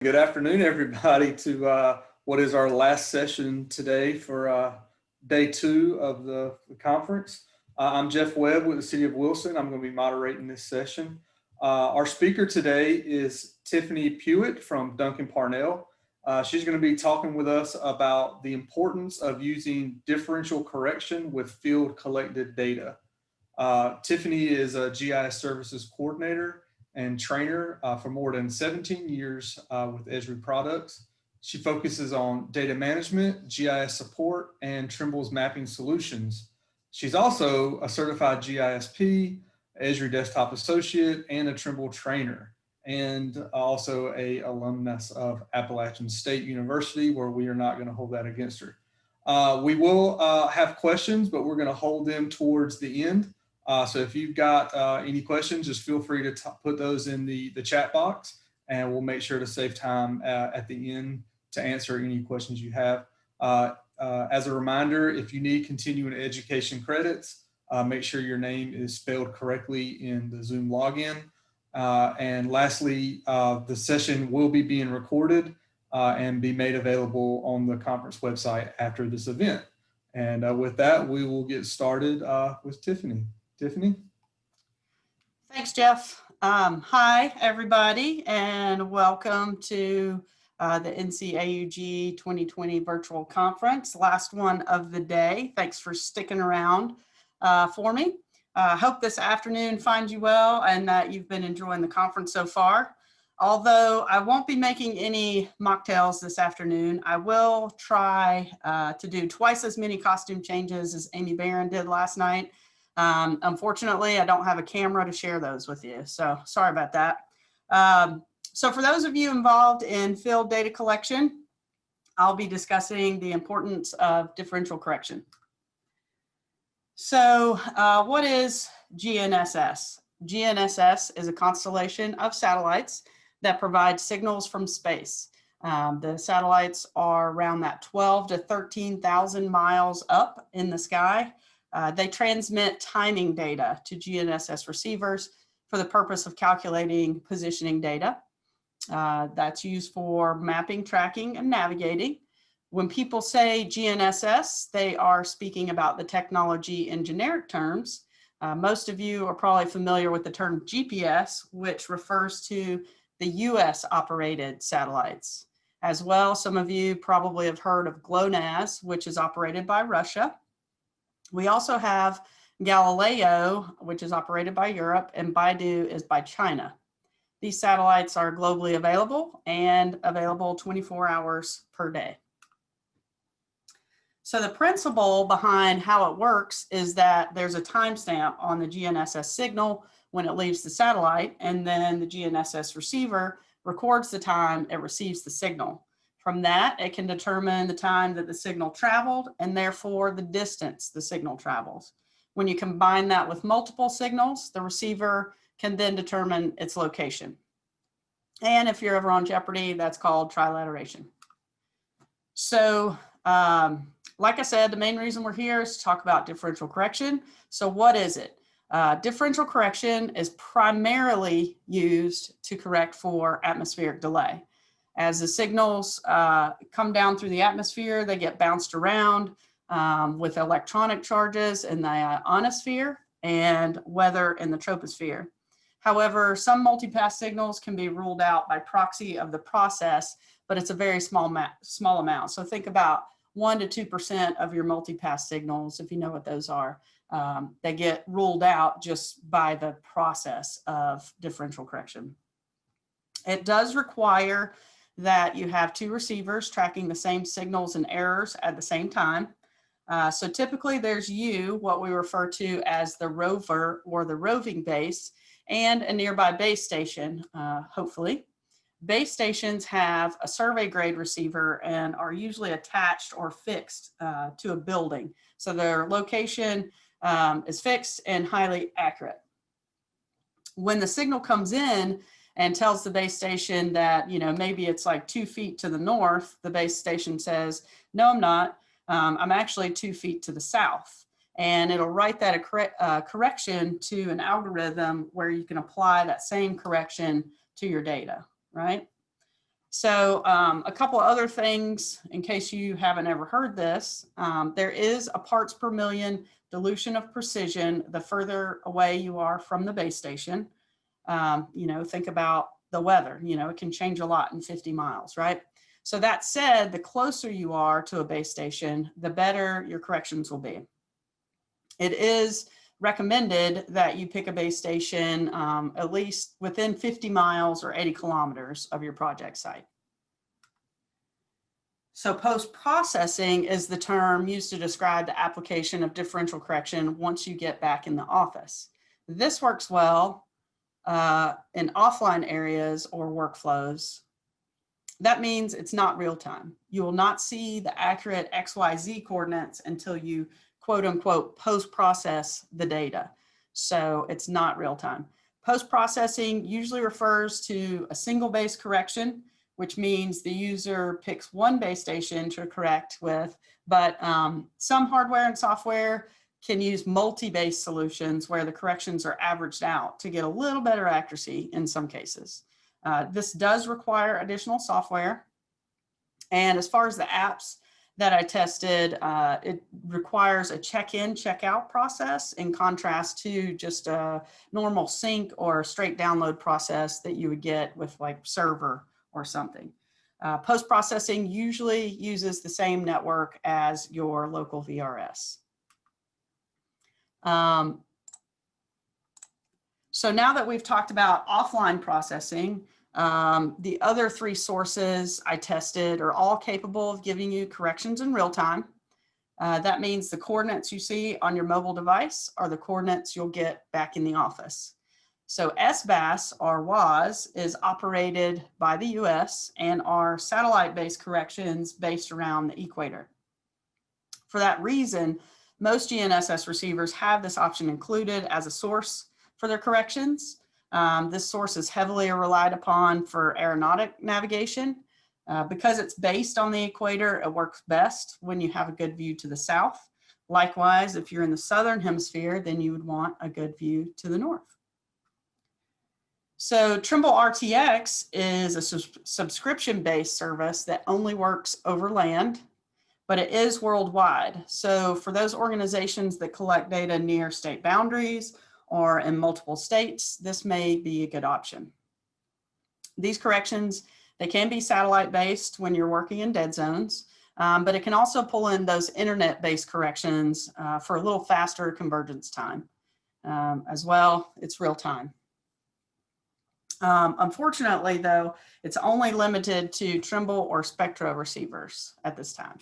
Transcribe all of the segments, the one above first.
Good afternoon, everybody, to what is our last session today for day 2 of the conference. I'm Jeff Webb with the City of Wilson. I'm going to be moderating this session. Our speaker today is Tiffany Puett from Duncan Parnell. She's going to be talking with us about the importance of using differential correction with field collected data. Tiffany is a GIS Services Coordinator and Trainer for more than 17 years with Esri products. She focuses on data management, GIS support, and Trimble's mapping solutions. She's also a certified GISP, Esri Desktop Associate, and a Trimble Trainer, and also a alumnus of Appalachian State University, where we are not going to hold that against her. We will have questions, but we're going to hold them towards the end. So if you've got any questions, just feel free to put those in the chat box, and we'll make sure to save time at the end to answer any questions you have. As a reminder, if you need continuing education credits, make sure your name is spelled correctly in the Zoom login. And lastly, the session will be being recorded and be made available on the conference website after this event. And with that, we will get started with Tiffany. Tiffany? Thanks, Jeff. Hi, everybody, and welcome to the NCAUG 2020 virtual conference, last one of the day. Thanks for sticking around for me. Hope this afternoon finds you well and that you've been enjoying the conference so far. Although I won't be making any mocktails this afternoon, I will try to do twice as many costume changes as Amy Barron did last night. Unfortunately, I don't have a camera to share those with you, so sorry about that. So for those of you involved in field data collection, I'll be discussing the importance of differential correction. So what is GNSS? GNSS is a constellation of satellites that provide signals from space. The satellites are around that 12 to 13,000 miles up in the sky. They transmit timing data to GNSS receivers for the purpose of calculating positioning data. That's used for mapping, tracking, and navigating. When people say GNSS, they are speaking about the technology in generic terms. Most of you are probably familiar with the term GPS, which refers to the US operated satellites. As well, some of you probably have heard of GLONASS, which is operated by Russia. We also have Galileo, which is operated by Europe, and Baidu is by China. These satellites are globally available and available 24 hours per day. So the principle behind how it works is that there's a timestamp on the GNSS signal when it leaves the satellite, and then the GNSS receiver records the time it receives the signal. From that, it can determine the time that the signal traveled and therefore the distance the signal travels. When you combine that with multiple signals, the receiver can then determine its location. And if you're ever on Jeopardy, that's called trilateration. So, like I said, the main reason we're here is to talk about differential correction. So what is it? Differential correction is primarily used to correct for atmospheric delay. As the signals come down through the atmosphere, they get bounced around with electronic charges in the ionosphere and weather in the troposphere. However, some multipass signals can be ruled out by proxy of the process, but it's a very small amount. So think about 1 to 2% of your multipass signals, if you know what those are. They get ruled out just by the process of differential correction. It does require that you have 2 receivers tracking the same signals and errors at the same time. So typically there's what we refer to as the rover or the roving base, and a nearby base station, hopefully. Base stations have a survey grade receiver and are usually attached or fixed to a building. So their location is fixed and highly accurate. When the signal comes in and tells the base station that, maybe it's like 2 feet to the north, the base station says, no, I'm not. I'm actually 2 feet to the south. And it'll write that correction to an algorithm where you can apply that same correction to your data, right? So a couple of other things, in case you haven't ever heard this, there is a parts per million dilution of precision the further away you are from the base station. You know, think about the weather, you know, it can change a lot in 50 miles, right? So that said, the closer you are to a base station, the better your corrections will be. It is recommended that you pick a base station at least within 50 miles or 80 kilometers of your project site. So post-processing is the term used to describe the application of differential correction once you get back in the office. This works well in offline areas or workflows. That means it's not real time. You will not see the accurate XYZ coordinates until you quote unquote post-process the data. So it's not real time. Post-processing usually refers to a single base correction, which means the user picks one base station to correct with, but some hardware and software can use multi-base solutions where the corrections are averaged out to get a little better accuracy in some cases. This does require additional software. And as far as the apps that I tested, it requires a check-in, check-out process in contrast to just a normal sync or straight download process that you would get with like Server or something. Post-processing usually uses the same network as your local VRS. So now that we've talked about offline processing, the other three sources I tested are all capable of giving you corrections in real time. That means the coordinates you see on your mobile device are the coordinates you'll get back in the office. So SBAS, or WAS, is operated by the US and are satellite-based corrections based around the equator. For that reason, most GNSS receivers have this option included as a source for their corrections. This source is heavily relied upon for aeronautic navigation. Because it's based on the equator, it works best when you have a good view to the south. Likewise, if you're in the southern hemisphere, then you would want a good view to the north. So Trimble RTX is a subscription-based service that only works over land, but it is worldwide. So for those organizations that collect data near state boundaries or in multiple states, this may be a good option. These corrections, they can be satellite-based when you're working in dead zones, but it can also pull in those internet-based corrections for a little faster convergence time. As well, it's real time. Unfortunately, though, it's only limited to Trimble or Spectra receivers at this time.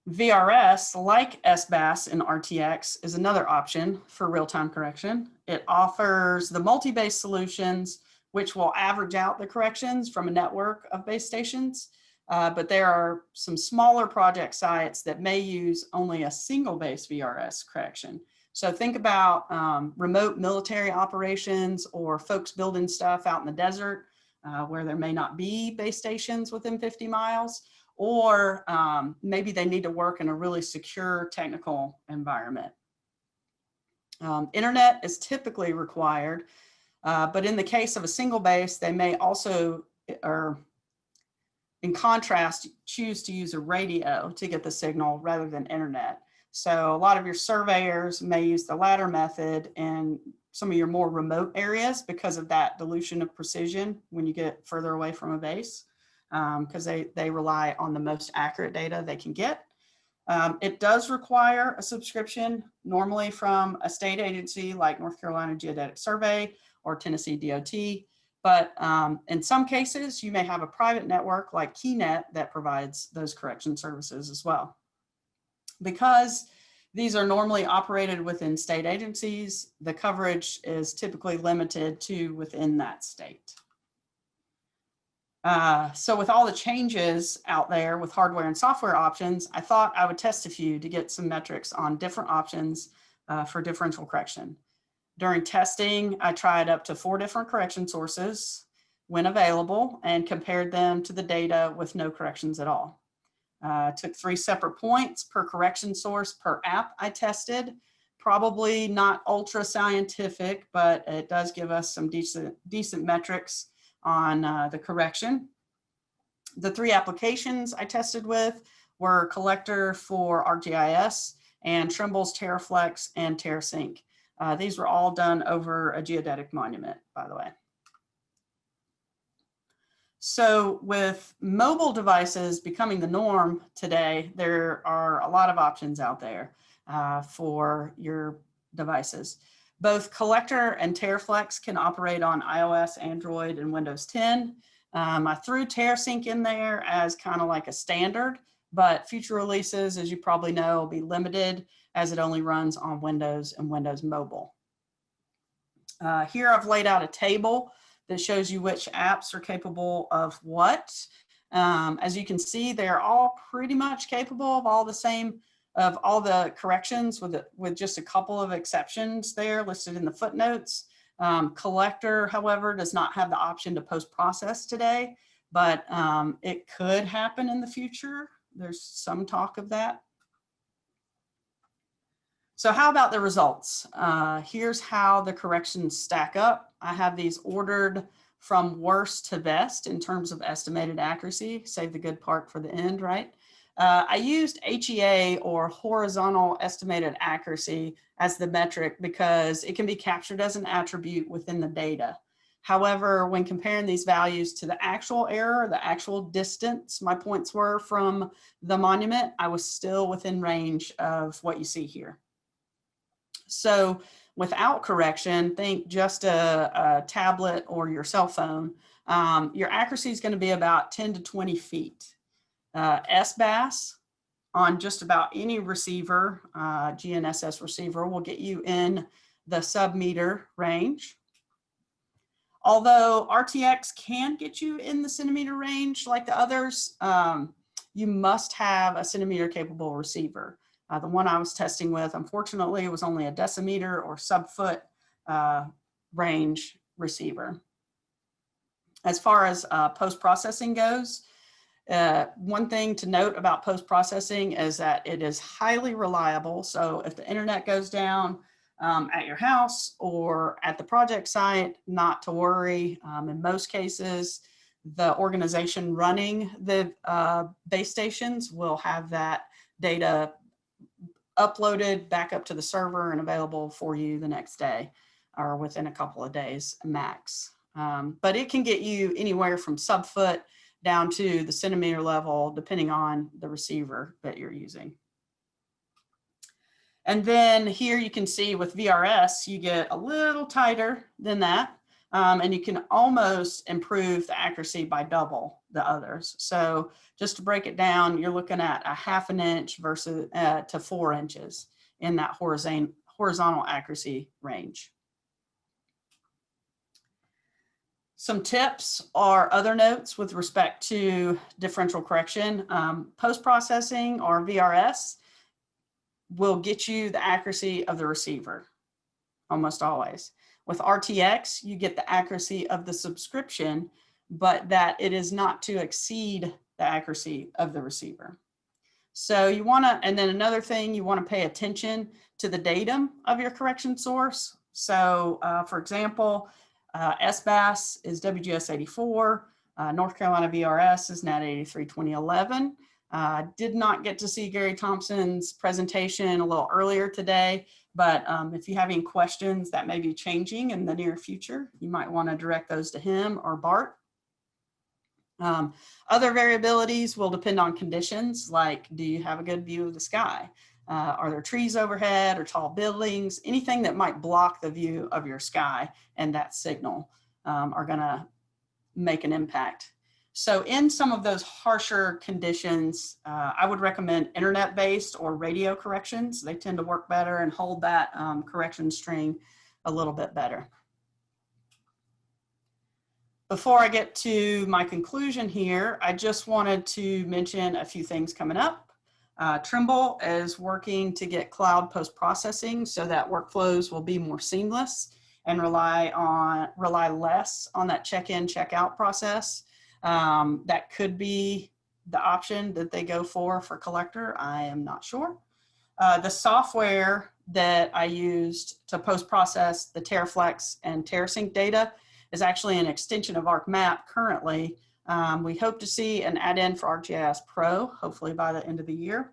VRS, like SBAS and RTX, is another option for real-time correction. It offers the multi-base solutions, which will average out the corrections from a network of base stations. But there are some smaller project sites that may use only a single base VRS correction. So think about remote military operations or folks building stuff out in the desert where there may not be base stations within 50 miles, or maybe they need to work in a really secure technical environment. Internet is typically required, but in the case of a single base, they may also, or in contrast, choose to use a radio to get the signal rather than internet. So a lot of your surveyors may use the latter method in some of your more remote areas because of that dilution of precision when you get further away from a base, because they rely on the most accurate data they can get. It does require a subscription, normally from a state agency like North Carolina Geodetic Survey or Tennessee DOT. But in some cases, you may have a private network like KeyNet that provides those correction services as well. Because these are normally operated within state agencies, the coverage is typically limited to within that state. So with all the changes out there with hardware and software options, I thought I would test a few to get some metrics on different options for differential correction. During testing, I tried up to 4 different correction sources when available and compared them to the data with no corrections at all. Took 3 separate points per correction source per app I tested. Probably not ultra scientific, but it does give us some decent metrics on the correction. The 3 applications I tested with were Collector for ArcGIS and Trimble's TerraFlex and TerraSync. These were all done over a geodetic monument, by the way. So with mobile devices becoming the norm today, there are a lot of options out there for your devices. Both Collector and TerraFlex can operate on iOS, Android, and Windows 10. I threw TerraSync in there as kind of like a standard, but future releases, as you probably know, will be limited as it only runs on Windows and Windows Mobile. Here I've laid out a table that shows you which apps are capable of what. As you can see, they're all pretty much capable of all the corrections with just a couple of exceptions there listed in the footnotes. Collector, however, does not have the option to post-process today, but it could happen in the future. There's some talk of that. So how about the results? Here's how the corrections stack up. I have these ordered from worst to best in terms of estimated accuracy. Save the good part for the end, right? I used HEA, or horizontal estimated accuracy, as the metric because it can be captured as an attribute within the data. However, when comparing these values to the actual error, the actual distance my points were from the monument, I was still within range of what you see here. So without correction, think just a tablet or your cell phone, your accuracy is going to be about 10 to 20 feet. SBAS on just about any receiver, GNSS receiver, will get you in the sub-meter range. Although RTX can get you in the centimeter range like the others, you must have a centimeter capable receiver. The one I was testing with, unfortunately, was only a decimeter or sub-foot range receiver. As far as post-processing goes, one thing to note about post-processing is that it is highly reliable. So if the internet goes down at your house or at the project site, not to worry. In most cases, the organization running the base stations will have that data uploaded back up to the server and available for you the next day or within a couple of days max. But it can get you anywhere from sub-foot down to the centimeter level, depending on the receiver that you're using. And then here you can see with VRS, you get a little tighter than that. And you can almost improve the accuracy by double the others. So just to break it down, you're looking at a ½ inch versus to 4 inches in that horizontal accuracy range. Some tips or other notes with respect to differential correction. Post-processing, or VRS, will get you the accuracy of the receiver, almost always. With RTX, you get the accuracy of the subscription, but that it is not to exceed the accuracy of the receiver. So you want to, and then another thing, you want to pay attention to the datum of your correction source. So for example, SBAS is WGS 84, North Carolina VRS is NAT 83 2011. Did not get to see Gary Thompson's presentation a little earlier today, but if you have any questions that may be changing in the near future, you might want to direct those to him or Bart. Other variabilities will depend on conditions, like do you have a good view of the sky? Are there trees overhead or tall buildings? Anything that might block the view of your sky and that signal are going to make an impact. So in some of those harsher conditions, I would recommend internet-based or radio corrections. They tend to work better and hold that correction string a little bit better. Before I get to my conclusion here, I just wanted to mention a few things coming up. Trimble is working to get cloud post-processing so that workflows will be more seamless and rely less on that check-in, check-out process. That could be the option that they go for Collector. I am not sure. The software that I used to post-process the TerraFlex and TerraSync data is actually an extension of ArcMap currently. We hope to see an add-in for ArcGIS Pro, hopefully by the end of the year.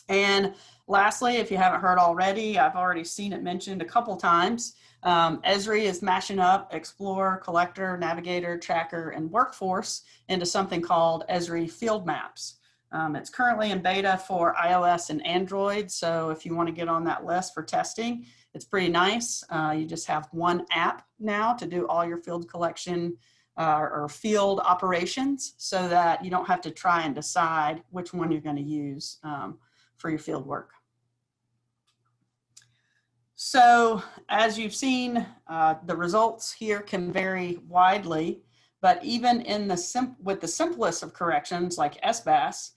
And lastly, if you haven't heard already, I've already seen it mentioned a couple times. Esri is mashing up Explorer, Collector, Navigator, Tracker, and Workforce into something called Esri Field Maps. It's currently in beta for iOS and Android, so if you want to get on that list for testing, it's pretty nice. You just have one app now to do all your field collection or field operations, so that you don't have to try and decide which one you're going to use for your field work. So as you've seen, the results here can vary widely, but even in with the simplest of corrections like SBAS,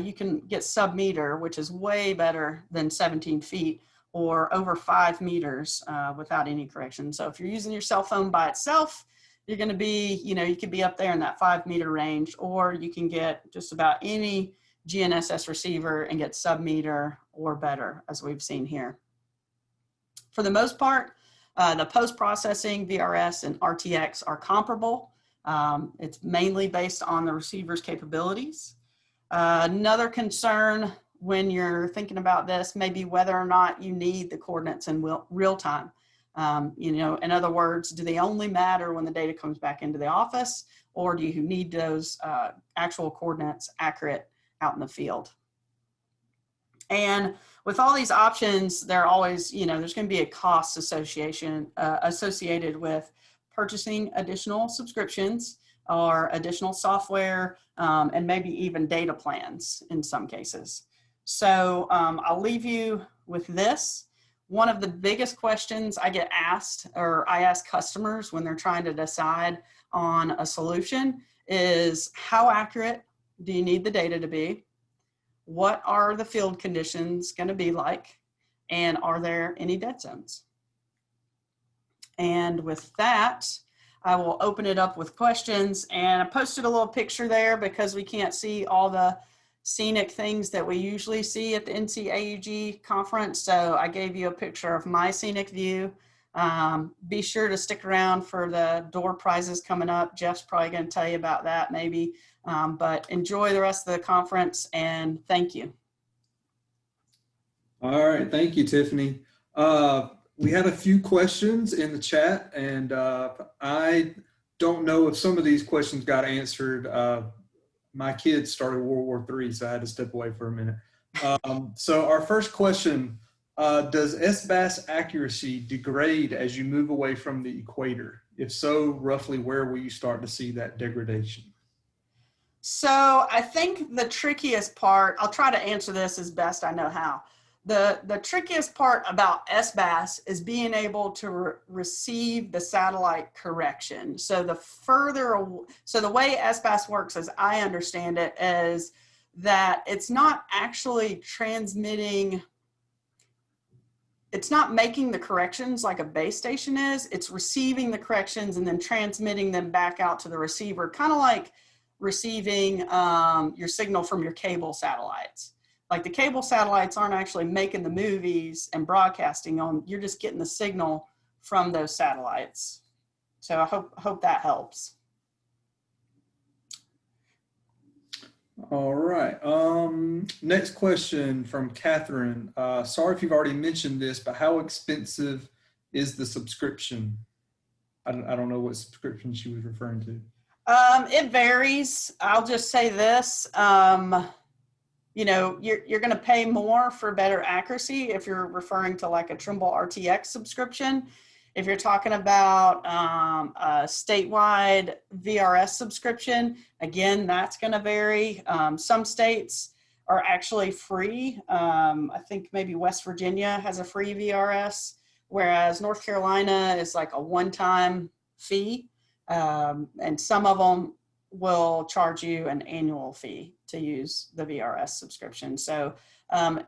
you can get sub-meter, which is way better than 17 feet or over 5 meters without any correction. So if you're using your cell phone by itself, you're going to be, you could be up there in that 5 meter range, or you can get just about any GNSS receiver and get sub-meter or better, as we've seen here. For the most part, the post-processing VRS and RTX are comparable. It's mainly based on the receiver's capabilities. Another concern when you're thinking about this may be whether or not you need the coordinates in real time. In other words, do they only matter when the data comes back into the office, or do you need those actual coordinates accurate out in the field? And with all these options, there are always, there's going to be a cost associated with purchasing additional subscriptions or additional software, and maybe even data plans in some cases. So I'll leave you with this. One of the biggest questions I get asked, or I ask customers when they're trying to decide on a solution, is how accurate do you need the data to be? What are the field conditions going to be like? And are there any dead zones? And with that, I will open it up with questions. And I posted a little picture there because we can't see all the scenic things that we usually see at the NCAUG conference. So I gave you a picture of my scenic view. Be sure to stick around for the door prizes coming up. Jeff's probably going to tell you about that maybe. But enjoy the rest of the conference, and thank you. All right, thank you, Tiffany. We had a few questions in the chat, and I don't know if some of these questions got answered. My kids started World War III, so I had to step away for a minute. So our first question, does SBAS accuracy degrade as you move away from the equator? If so, roughly where will you start to see that degradation? So I think the trickiest part, I'll try to answer this as best I know how. The trickiest part about SBAS is being able to receive the satellite correction. So the way SBAS works, as I understand it, is that it's not actually transmitting, it's not making the corrections like a base station is. It's receiving the corrections and then transmitting them back out to the receiver, kind of like receiving your signal from your cable satellites. Like the cable satellites aren't actually making the movies and broadcasting on, you're just getting the signal from those satellites. So I hope that helps. All right, next question from Catherine. Sorry if you've already mentioned this, but how expensive is the subscription? I don't know what subscription she was referring to. It varies. I'll just say this, you're going to pay more for better accuracy if you're referring to like a Trimble RTX subscription. If you're talking about a statewide VRS subscription, again, that's going to vary. Some states are actually free. I think maybe West Virginia has a free VRS, whereas North Carolina is like a one-time fee. And some of them will charge you an annual fee to use the VRS subscription. So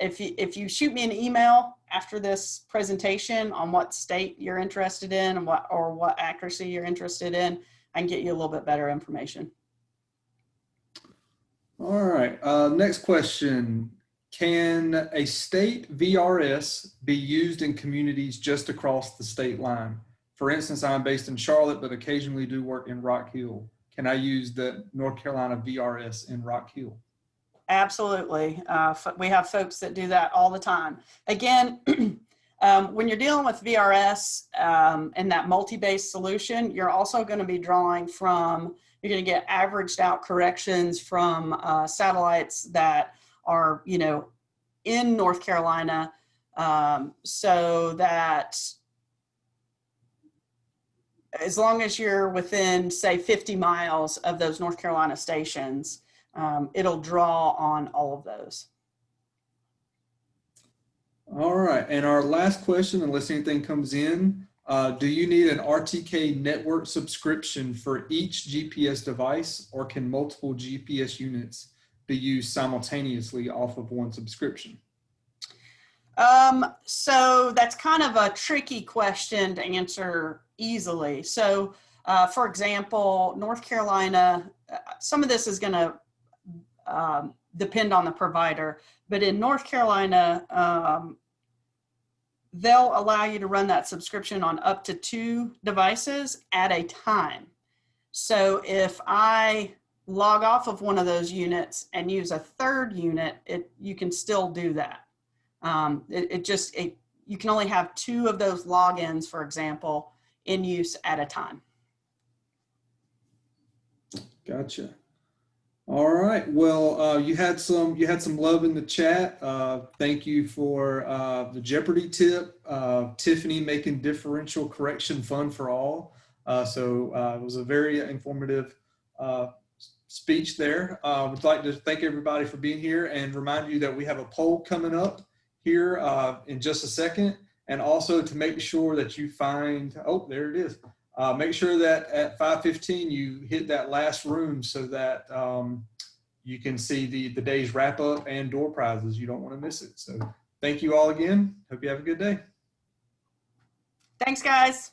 if you shoot me an email after this presentation on what state you're interested in and what accuracy you're interested in, I can get you a little bit better information. All right, next question. Can a state VRS be used in communities just across the state line? For instance, I'm based in Charlotte, but occasionally do work in Rock Hill. Can I use the North Carolina VRS in Rock Hill? Absolutely. We have folks that do that all the time. Again, when you're dealing with VRS and that multi-base solution, you're also going to be drawing from, you're going to get averaged out corrections from satellites that are, you know, in North Carolina, so that as long as you're within, say, 50 miles of those North Carolina stations, it'll draw on all of those. All right, and our last question, unless anything comes in, do you need an RTK network subscription for each GPS device, or can multiple GPS units be used simultaneously off of one subscription? So that's kind of a tricky question to answer easily. So, for example, North Carolina, some of this is going to depend on the provider, but in North Carolina, they'll allow you to run that subscription on up to 2 devices at a time. So if I log off of one of those units and use a third unit, you can still do that. You can only have 2 of those logins, for example, in use at a time. Gotcha. All right. Well, you had some love in the chat. Thank you for the Jeopardy tip. Tiffany making differential correction fun for all. It was a very informative speech there. Would like to thank everybody for being here and remind you that we have a poll coming up here in just a second, and also to make sure that you find, oh, there it is. Make sure that at 5:15 you hit that last room so that you can see the day's wrap up and door prizes. You don't want to miss it. So thank you all again. Hope you have a good day. Thanks, guys.